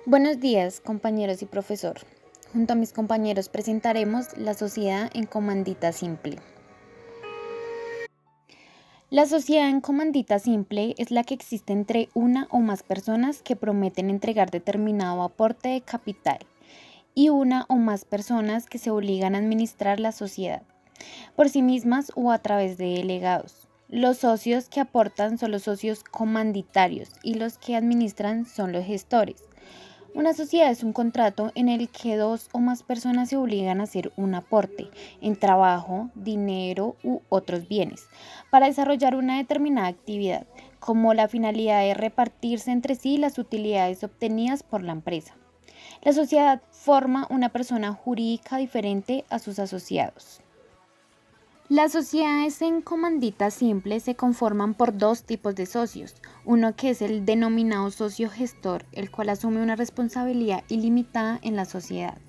Buenos días, compañeros y profesor. Junto a mis compañeros presentaremos la sociedad en comandita simple. La sociedad en comandita simple es la que existe entre una o más personas que prometen entregar determinado aporte de capital y una o más personas que se obligan a administrar la sociedad por sí mismas o a través de delegados. Los socios que aportan son los socios comanditarios y los que administran son los gestores. Una sociedad es un contrato en el que dos o más personas se obligan a hacer un aporte en trabajo, dinero u otros bienes para desarrollar una determinada actividad, como la finalidad de repartirse entre sí las utilidades obtenidas por la empresa. La sociedad forma una persona jurídica diferente a sus asociados. Las sociedades en comandita simple se conforman por dos tipos de socios, uno que es el denominado socio gestor, el cual asume una responsabilidad ilimitada en la sociedad,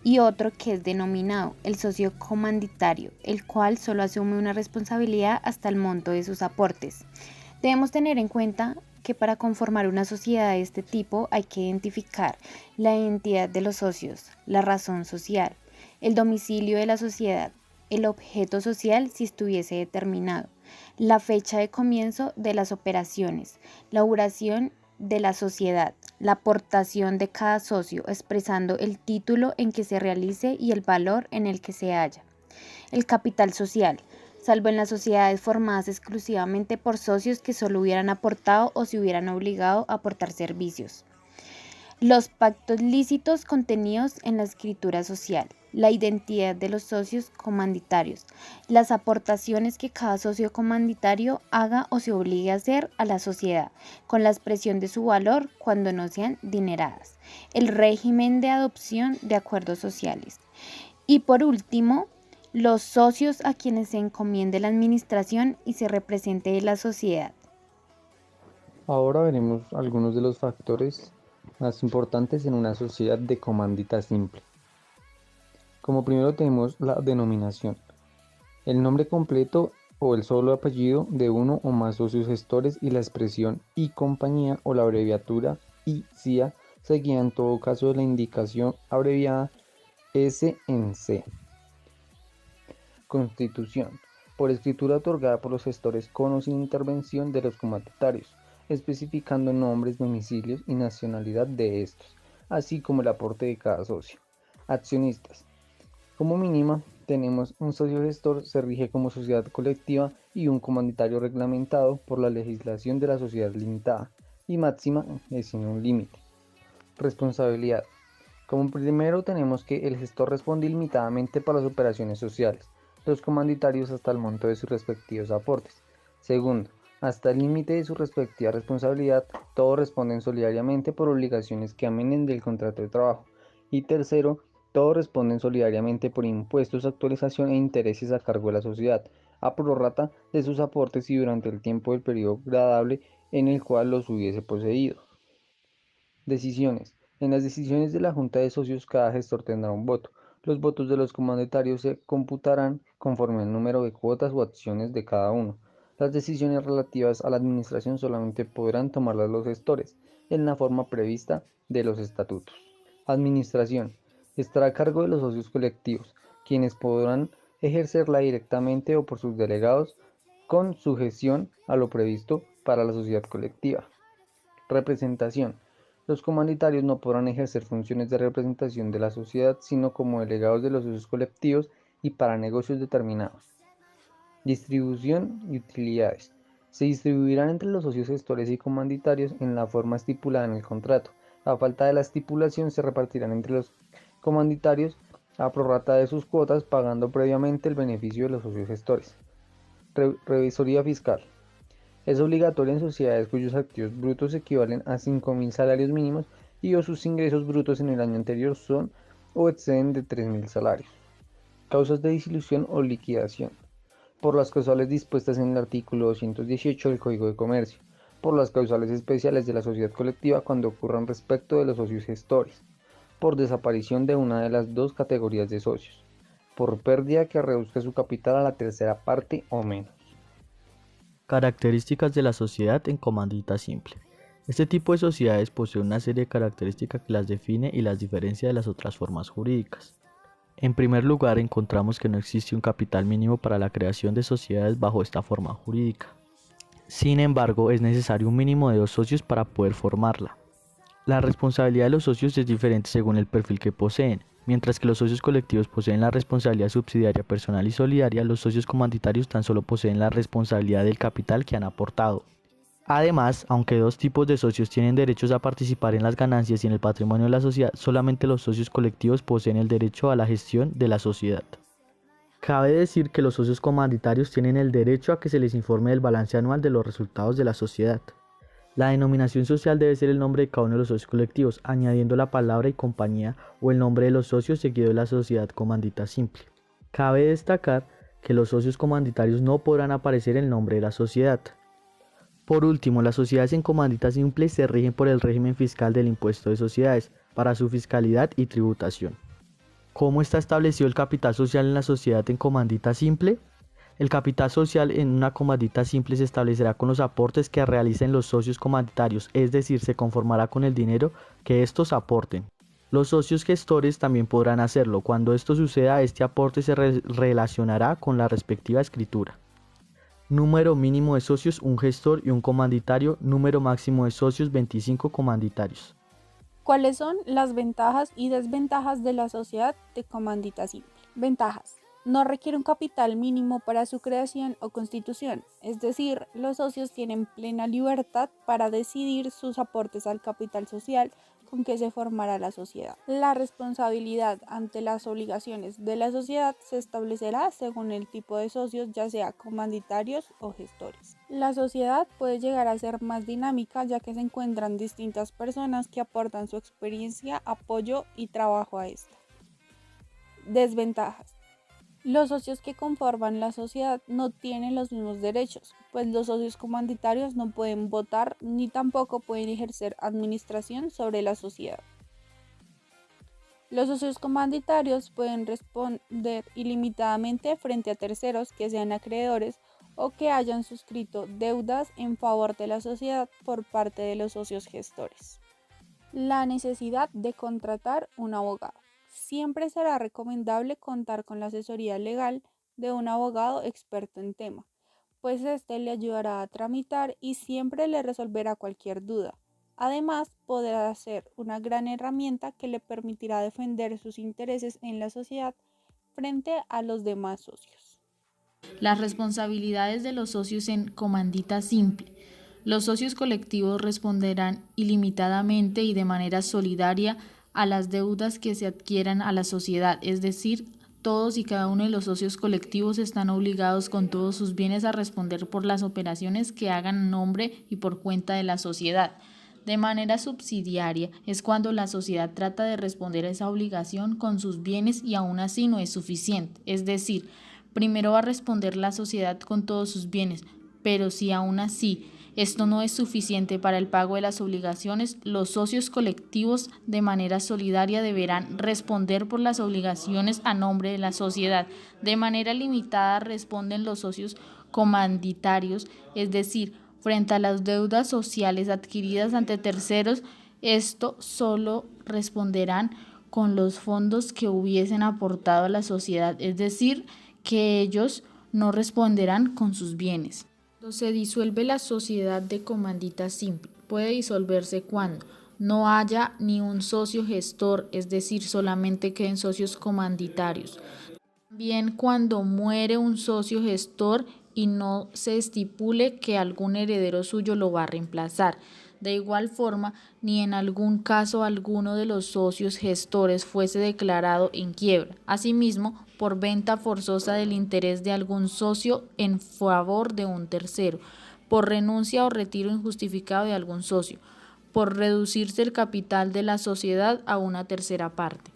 y otro que es denominado el socio comanditario, el cual solo asume una responsabilidad hasta el monto de sus aportes. Debemos tener en cuenta que para conformar una sociedad de este tipo hay que identificar la identidad de los socios, la razón social, el domicilio de la sociedad, el objeto social si estuviese determinado, la fecha de comienzo de las operaciones, la duración de la sociedad, la aportación de cada socio expresando el título en que se realice y el valor en el que se halla. El capital social, salvo en las sociedades formadas exclusivamente por socios que solo hubieran aportado o se hubieran obligado a aportar servicios. Los pactos lícitos contenidos en la escritura social, la identidad de los socios comanditarios, las aportaciones que cada socio comanditario haga o se obligue a hacer a la sociedad, con la expresión de su valor cuando no sean dineradas, el régimen de adopción de acuerdos sociales. Y por último, los socios a quienes se encomiende la administración y se represente de la sociedad. Ahora veremos algunos de los factores más importantes en una sociedad de comandita simple. Como primero tenemos la denominación, el nombre completo o el solo apellido de uno o más socios gestores y la expresión y compañía o la abreviatura ICIA seguida en todo caso de la indicación abreviada S en C. Constitución. Por escritura otorgada por los gestores con o sin intervención de los comandatarios, especificando nombres, domicilios y nacionalidad de estos, así como el aporte de cada socio. Accionistas. Como mínima, tenemos un socio gestor se rige como sociedad colectiva y un comandatario reglamentado por la legislación de la sociedad limitada, y máxima es sin un límite. Responsabilidad. Como primero tenemos que el gestor responde ilimitadamente para las operaciones sociales, los comandatarios hasta el monto de sus respectivos aportes. Segundo, hasta el límite de su respectiva responsabilidad, todos responden solidariamente por obligaciones que amenen del contrato de trabajo. Y tercero, todos responden solidariamente por impuestos, actualización e intereses a cargo de la sociedad, a prorrata de sus aportes y durante el tiempo del periodo gradable en el cual los hubiese poseído. Decisiones. En las decisiones de la Junta de Socios, cada gestor tendrá un voto. Los votos de los comandatarios se computarán conforme al número de cuotas o acciones de cada uno. Las decisiones relativas a la administración solamente podrán tomarlas los gestores, en la forma prevista de los estatutos. Administración. Estará a cargo de los socios colectivos, quienes podrán ejercerla directamente o por sus delegados con sujeción a lo previsto para la sociedad colectiva. Representación. Los comunitarios no podrán ejercer funciones de representación de la sociedad, sino como delegados de los usos colectivos y para negocios determinados. Distribución y utilidades. Se distribuirán entre los socios gestores y comandatarios en la forma estipulada en el contrato. A falta de la estipulación se repartirán entre los comandatarios a prorrata de sus cuotas, pagando previamente el beneficio de los socios gestores. Revisoría fiscal. Es obligatoria en sociedades cuyos activos brutos equivalen a 5.000 salarios mínimos y o sus ingresos brutos en el año anterior son o exceden de 3.000 salarios. Causas de disolución o liquidación. Por las causales dispuestas en el artículo 218 del Código de Comercio. Por las causales especiales de la sociedad colectiva cuando ocurran respecto de los socios gestores. Por desaparición de una de las dos categorías de socios. Por pérdida que reduzca su capital a la tercera parte o menos. Características de la sociedad en comandita simple. Este tipo de sociedades posee una serie de características que las define y las diferencia de las otras formas jurídicas. En primer lugar, encontramos que no existe un capital mínimo para la creación de sociedades bajo esta forma jurídica. Sin embargo, es necesario un mínimo de 2 socios para poder formarla. La responsabilidad de los socios es diferente según el perfil que poseen. Mientras que los socios colectivos poseen la responsabilidad subsidiaria personal y solidaria, los socios comanditarios tan solo poseen la responsabilidad del capital que han aportado. Además, aunque 2 tipos de socios tienen derechos a participar en las ganancias y en el patrimonio de la sociedad, solamente los socios colectivos poseen el derecho a la gestión de la sociedad. Cabe decir que los socios comanditarios tienen el derecho a que se les informe del balance anual de los resultados de la sociedad. La denominación social debe ser el nombre de cada uno de los socios colectivos, añadiendo la palabra y compañía o el nombre de los socios seguido de la sociedad comandita simple. Cabe destacar que los socios comanditarios no podrán aparecer el nombre de la sociedad. Por último, las sociedades en comandita simple se rigen por el régimen fiscal del impuesto de sociedades para su fiscalidad y tributación. ¿Cómo está establecido el capital social en la sociedad en comandita simple? El capital social en una comandita simple se establecerá con los aportes que realicen los socios comanditarios, es decir, se conformará con el dinero que estos aporten. Los socios gestores también podrán hacerlo. Cuando esto suceda, este aporte se relacionará con la respectiva escritura. Número mínimo de socios, un gestor y un comanditario. Número máximo de socios, 25 comanditarios. ¿Cuáles son las ventajas y desventajas de la sociedad de comandita simple? Ventajas. No requiere un capital mínimo para su creación o constitución, es decir, los socios tienen plena libertad para decidir sus aportes al capital social con que se formará la sociedad. La responsabilidad ante las obligaciones de la sociedad se establecerá según el tipo de socios, ya sea comanditarios o gestores. La sociedad puede llegar a ser más dinámica ya que se encuentran distintas personas que aportan su experiencia, apoyo y trabajo a esta. Desventajas. Los socios que conforman la sociedad no tienen los mismos derechos, pues los socios comanditarios no pueden votar ni tampoco pueden ejercer administración sobre la sociedad. Los socios comanditarios pueden responder ilimitadamente frente a terceros que sean acreedores o que hayan suscrito deudas en favor de la sociedad por parte de los socios gestores. La necesidad de contratar un abogado. Siempre será recomendable contar con la asesoría legal de un abogado experto en tema, pues este le ayudará a tramitar y siempre le resolverá cualquier duda. Además, podrá ser una gran herramienta que le permitirá defender sus intereses en la sociedad frente a los demás socios. Las responsabilidades de los socios en comandita simple. Los socios colectivos responderán ilimitadamente y de manera solidaria a las deudas que se adquieran a la sociedad, es decir, todos y cada uno de los socios colectivos están obligados con todos sus bienes a responder por las operaciones que hagan en nombre y por cuenta de la sociedad. De manera subsidiaria es cuando la sociedad trata de responder a esa obligación con sus bienes y aún así no es suficiente, es decir, primero va a responder la sociedad con todos sus bienes, pero si aún así esto no es suficiente para el pago de las obligaciones, los socios colectivos de manera solidaria deberán responder por las obligaciones a nombre de la sociedad. De manera limitada responden los socios comanditarios, es decir, frente a las deudas sociales adquiridas ante terceros, esto solo responderán con los fondos que hubiesen aportado a la sociedad, es decir, que ellos no responderán con sus bienes. Cuando se disuelve la sociedad de comandita simple, puede disolverse cuando no haya ni un socio gestor, es decir, solamente queden socios comanditarios. También cuando muere un socio gestor y no se estipule que algún heredero suyo lo va a reemplazar. De igual forma, ni en algún caso alguno de los socios gestores fuese declarado en quiebra. Asimismo, por venta forzosa del interés de algún socio en favor de un tercero, por renuncia o retiro injustificado de algún socio, por reducirse el capital de la sociedad a una tercera parte.